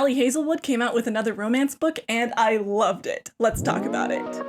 Ali Hazelwood came out with another romance book, and I loved it. Let's talk about it.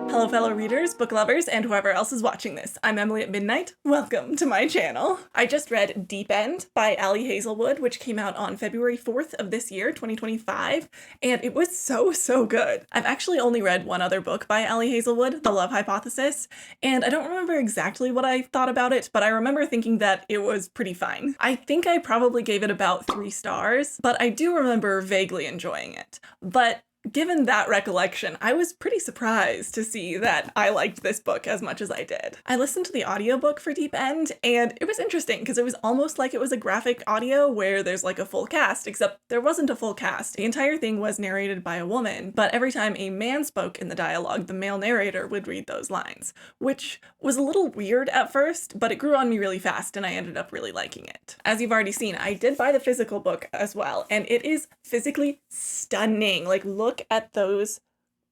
Hello fellow readers, book lovers, and whoever else is watching this. I'm Emily at Midnight. Welcome to my channel. I just read Deep End by Ali Hazelwood, which came out on February 4th of this year, 2025, and it was so good. I've actually only read one other book by Ali Hazelwood, The Love Hypothesis, and I don't remember exactly what I thought about it, but I remember thinking that it was pretty fine. I think I probably gave it about 3 stars, but I do remember vaguely enjoying it. But given that recollection, I was pretty surprised to see that I liked this book as much as I did. I listened to the audiobook for Deep End, and it was interesting because it was almost like it was a graphic audio where there's like a full cast, except there wasn't a full cast. The entire thing was narrated by a woman, but every time a man spoke in the dialogue, the male narrator would read those lines, which was a little weird at first, but it grew on me really fast and I ended up really liking it. As you've already seen, I did buy the physical book as well, and it is physically stunning. Like, look at those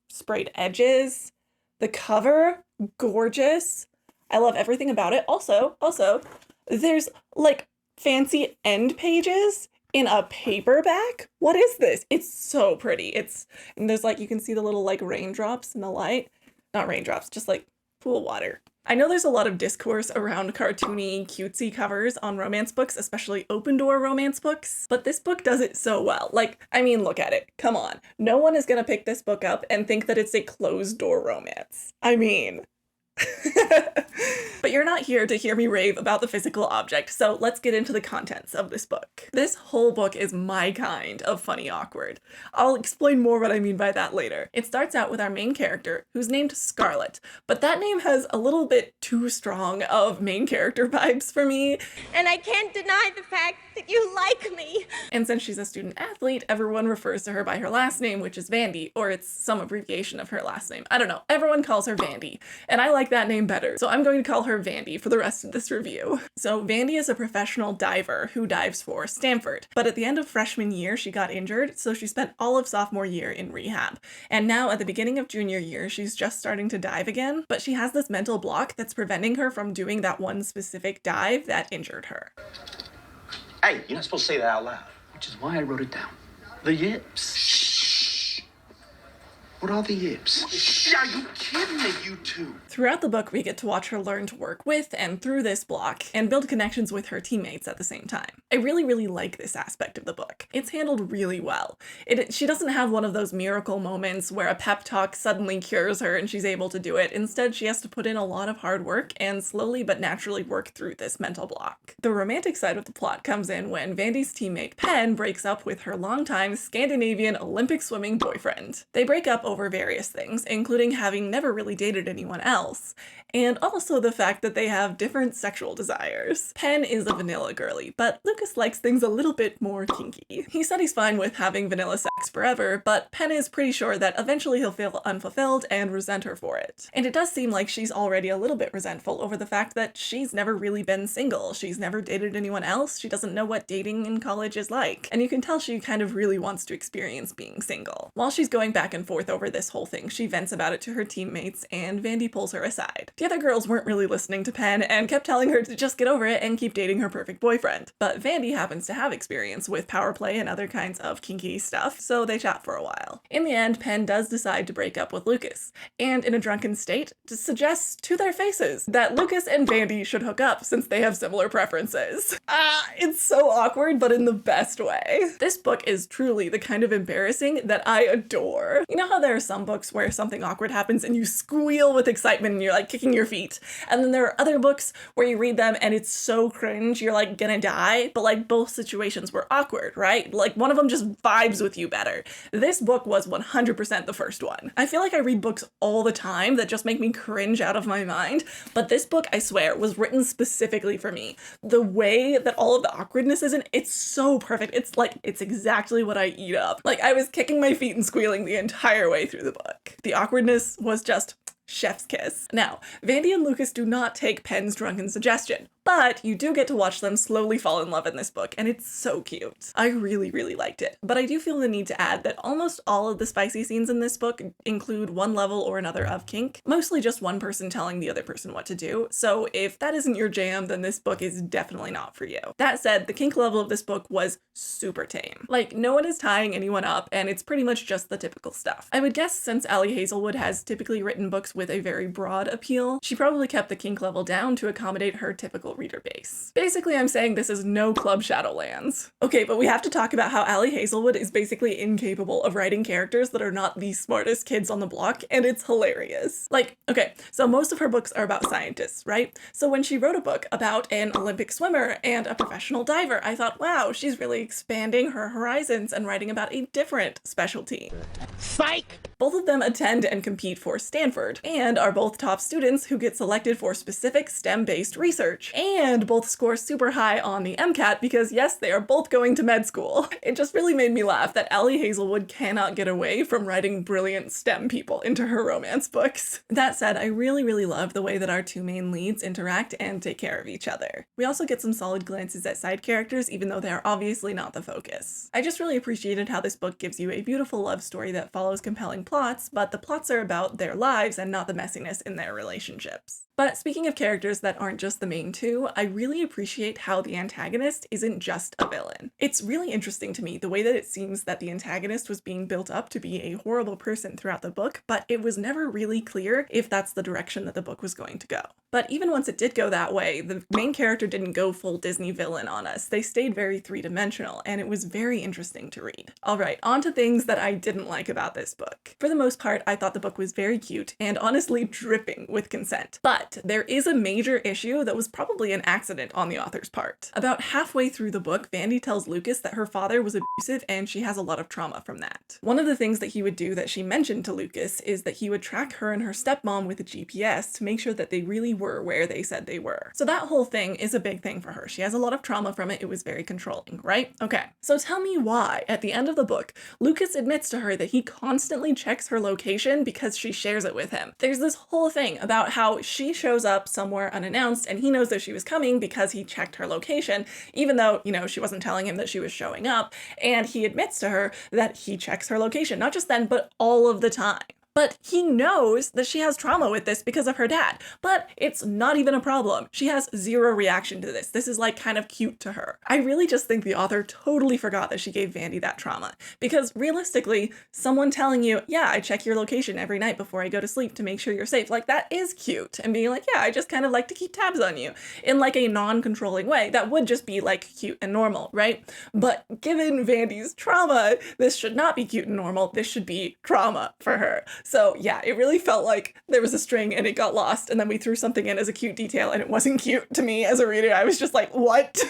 sprayed edges. The cover, gorgeous. I love everything about it. Also, there's like fancy end pages in a paperback. What is this? It's so pretty. And there's like, you can see the little like raindrops in the light. Not raindrops, just like pool water. I know there's a lot of discourse around cartoony, cutesy covers on romance books, especially open-door romance books, but this book does it so well. Like, I mean, look at it. Come on. No one is gonna pick this book up and think that it's a closed-door romance. I mean... But you're not here to hear me rave about the physical object, so let's get into the contents of this book. This whole book is my kind of funny awkward. I'll explain more what I mean by that later. It starts out with our main character, who's named Scarlett, but that name has a little bit too strong of main character vibes for me. And I can't deny the fact that you like me. And since she's a student athlete, everyone refers to her by her last name, which is Vandy, or it's some abbreviation of her last name. I don't know. Everyone calls her Vandy, and I like that name better, so I'm going to call her Vandy for the rest of this review. So Vandy is a professional diver who dives for Stanford, but at the end of freshman year she got injured, so she spent all of sophomore year in rehab. And now at the beginning of junior year she's just starting to dive again, but she has this mental block that's preventing her from doing that one specific dive that injured her. Hey, you're not supposed to say that out loud. Which is why I wrote it down. The yips. Shh. What are the yips? Shh, are you kidding me, you two? Throughout the book, we get to watch her learn to work with and through this block and build connections with her teammates at the same time. I really like this aspect of the book. It's handled really well. She doesn't have one of those miracle moments where a pep talk suddenly cures her and she's able to do it. Instead, she has to put in a lot of hard work and slowly but naturally work through this mental block. The romantic side of the plot comes in when Vandy's teammate Penn breaks up with her longtime Scandinavian Olympic swimming boyfriend. They break up over various things, including having never really dated anyone else, and also the fact that they have different sexual desires. Penn is a vanilla girly, but Lucas likes things a little bit more kinky. He said he's fine with having vanilla sex forever, but Penn is pretty sure that eventually he'll feel unfulfilled and resent her for it. And it does seem like she's already a little bit resentful over the fact that she's never really been single. She's never dated anyone else. She doesn't know what dating in college is like. And you can tell she kind of really wants to experience being single. While she's going back and forth over this whole thing, she vents about it to her teammates, and Vandy pulls her aside. The other girls weren't really listening to Penn and kept telling her to just get over it and keep dating her perfect boyfriend. But Vandy happens to have experience with power play and other kinds of kinky stuff, so they chat for a while. In the end, Penn does decide to break up with Lucas, and in a drunken state, suggests to their faces that Lucas and Vandy should hook up since they have similar preferences. It's so awkward, but in the best way. This book is truly the kind of embarrassing that I adore. You know how there are some books where something awkward happens and you squeal with excitement and you're like kicking your feet, and then there are other books where you read them and it's so cringe you're like gonna die, but like both situations were awkward, right? Like one of them just vibes with you better. This book was 100% the first one. I feel like I read books all the time that just make me cringe out of my mind, but this book, I swear, was written specifically for me. The way that all of the awkwardness is in, it's so perfect. It's exactly what I eat up. Like, I was kicking my feet and squealing the entire way through the book. The awkwardness was just chef's kiss. Now, Vandy and Lucas do not take Penn's drunken suggestion, but you do get to watch them slowly fall in love in this book, and it's so cute. I really, really liked it. But I do feel the need to add that almost all of the spicy scenes in this book include one level or another of kink, mostly just one person telling the other person what to do. So if that isn't your jam, then this book is definitely not for you. That said, the kink level of this book was super tame. Like, no one is tying anyone up, and it's pretty much just the typical stuff. I would guess since Ali Hazelwood has typically written books with a very broad appeal, she probably kept the kink level down to accommodate her typical reader base. Basically, I'm saying this is no Club Shadowlands. Okay, but we have to talk about how Ali Hazelwood is basically incapable of writing characters that are not the smartest kids on the block, and it's hilarious. Like, okay, so most of her books are about scientists, right? So when she wrote a book about an Olympic swimmer and a professional diver, I thought, wow, she's really expanding her horizons and writing about a different specialty. Psych! Both of them attend and compete for Stanford, and are both top students who get selected for specific STEM-based research, and both score super high on the MCAT because yes, they are both going to med school. It just really made me laugh that Ali Hazelwood cannot get away from writing brilliant STEM people into her romance books. That said, I really, really love the way that our two main leads interact and take care of each other. We also get some solid glances at side characters, even though they are obviously not the focus. I just really appreciated how this book gives you a beautiful love story that follows compelling plots, but the plots are about their lives and not the messiness in their relationships. But speaking of characters that aren't just the main two, I really appreciate how the antagonist isn't just a villain. It's really interesting to me the way that it seems that the antagonist was being built up to be a horrible person throughout the book, but it was never really clear if that's the direction that the book was going to go. But even once it did go that way, the main character didn't go full Disney villain on us. They stayed very three-dimensional, and it was very interesting to read. Alright, on to things that I didn't like about this book. For the most part, I thought the book was very cute and honestly dripping with consent. But there is a major issue that was probably an accident on the author's part. About halfway through the book, Vandy tells Lucas that her father was abusive and she has a lot of trauma from that. One of the things that he would do that she mentioned to Lucas is that he would track her and her stepmom with a GPS to make sure that they really were where they said they were. So that whole thing is a big thing for her. She has a lot of trauma from it. It was very controlling, right? Okay, so tell me why, at the end of the book, Lucas admits to her that he constantly checks her location because she shares it with him. There's this whole thing about how she shows up somewhere unannounced and he knows that she was coming because he checked her location, even though, you know, she wasn't telling him that she was showing up, and he admits to her that he checks her location, not just then, but all of the time. But he knows that she has trauma with this because of her dad, but it's not even a problem. She has zero reaction to this. This is like kind of cute to her. I really just think the author totally forgot that she gave Vandy that trauma, because realistically, someone telling you, yeah, I check your location every night before I go to sleep to make sure you're safe, like that is cute. And being like, yeah, I just kind of like to keep tabs on you in like a non-controlling way, that would just be like cute and normal, right? But given Vandy's trauma, this should not be cute and normal. This should be trauma for her. So yeah, it really felt like there was a string and it got lost, and then we threw something in as a cute detail and it wasn't cute to me as a reader. I was just like, what?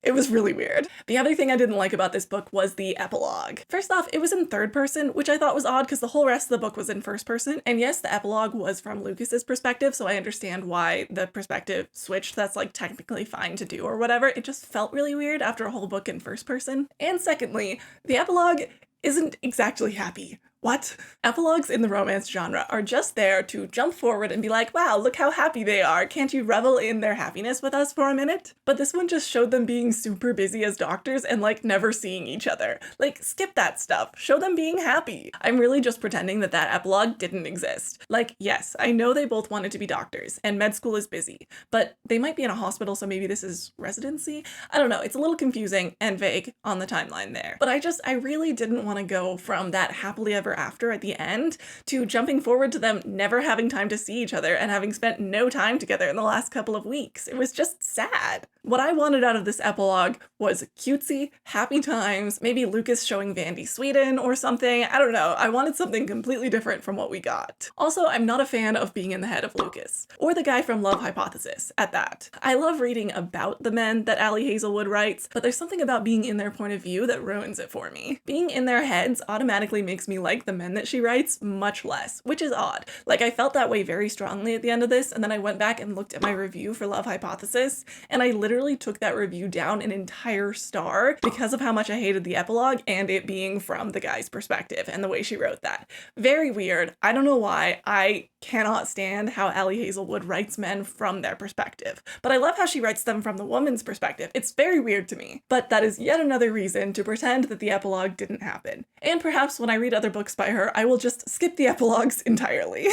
It was really weird. The other thing I didn't like about this book was the epilogue. First off, it was in third person, which I thought was odd because the whole rest of the book was in first person. And yes, the epilogue was from Lucas's perspective, so I understand why the perspective switched. That's like technically fine to do or whatever. It just felt really weird after a whole book in first person. And secondly, the epilogue isn't exactly happy. What? Epilogues in the romance genre are just there to jump forward and be like, wow, look how happy they are. Can't you revel in their happiness with us for a minute? But this one just showed them being super busy as doctors and like never seeing each other. Like, skip that stuff. Show them being happy. I'm really just pretending that that epilogue didn't exist. Like, yes, I know they both wanted to be doctors and med school is busy, but they might be in a hospital, so maybe this is residency? I don't know. It's a little confusing and vague on the timeline there. But I really didn't want to go from that happily ever after at the end to jumping forward to them never having time to see each other and having spent no time together in the last couple of weeks. It was just sad. What I wanted out of this epilogue was cutesy, happy times, maybe Lucas showing Vandy Sweden or something. I don't know. I wanted something completely different from what we got. Also, I'm not a fan of being in the head of Lucas, or the guy from Love Hypothesis at that. I love reading about the men that Ali Hazelwood writes, but there's something about being in their point of view that ruins it for me. Being in their heads automatically makes me like the men that she writes much less, which is odd. Like, I felt that way very strongly at the end of this, and then I went back and looked at my review for Love Hypothesis, and I literally took that review down an entire star because of how much I hated the epilogue and it being from the guy's perspective and the way she wrote that. Very weird. I don't know why. I cannot stand how Ali Hazelwood writes men from their perspective, but I love how she writes them from the woman's perspective. It's very weird to me, but that is yet another reason to pretend that the epilogue didn't happen. And perhaps when I read other books by her, I will just skip the epilogues entirely.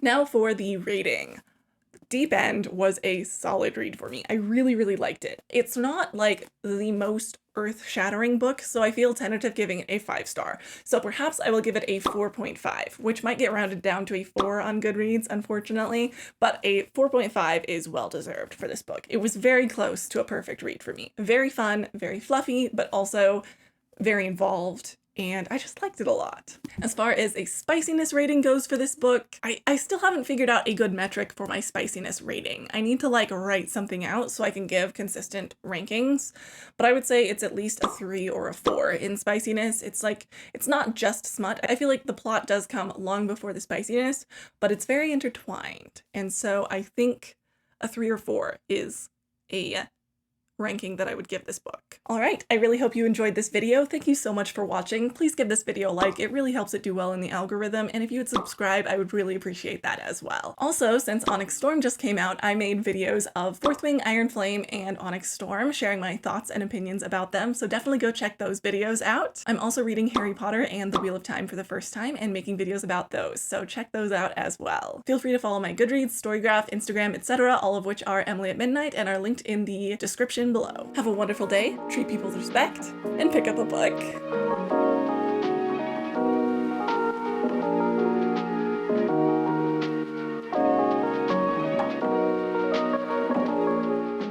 Now for the rating. Deep End was a solid read for me. I really, really liked it. It's not like the most earth-shattering book, so I feel tentative giving it a 5-star. So perhaps I will give it a 4.5, which might get rounded down to a 4 on Goodreads, unfortunately, but a 4.5 is well-deserved for this book. It was very close to a perfect read for me. Very fun, very fluffy, but also very involved, and I just liked it a lot. As far as a spiciness rating goes for this book, I still haven't figured out a good metric for my spiciness rating. I need to like write something out so I can give consistent rankings, but I would say it's at least a 3 or a 4 in spiciness. It's like, it's not just smut. I feel like the plot does come long before the spiciness, but it's very intertwined. And so I think a 3 or 4 is a ranking that I would give this book. All right, I really hope you enjoyed this video. Thank you so much for watching. Please give this video a like. It really helps it do well in the algorithm, and if you would subscribe, I would really appreciate that as well. Also, since Onyx Storm just came out, I made videos of Fourth Wing, Iron Flame, and Onyx Storm, sharing my thoughts and opinions about them, so definitely go check those videos out. I'm also reading Harry Potter and The Wheel of Time for the first time and making videos about those, so check those out as well. Feel free to follow my Goodreads, Storygraph, Instagram, etc., all of which are Emily at Midnight and are linked in the description below. Have a wonderful day, treat people with respect, and pick up a book.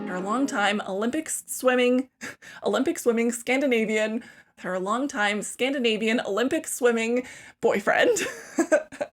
Her longtime Olympic swimming Scandinavian boyfriend.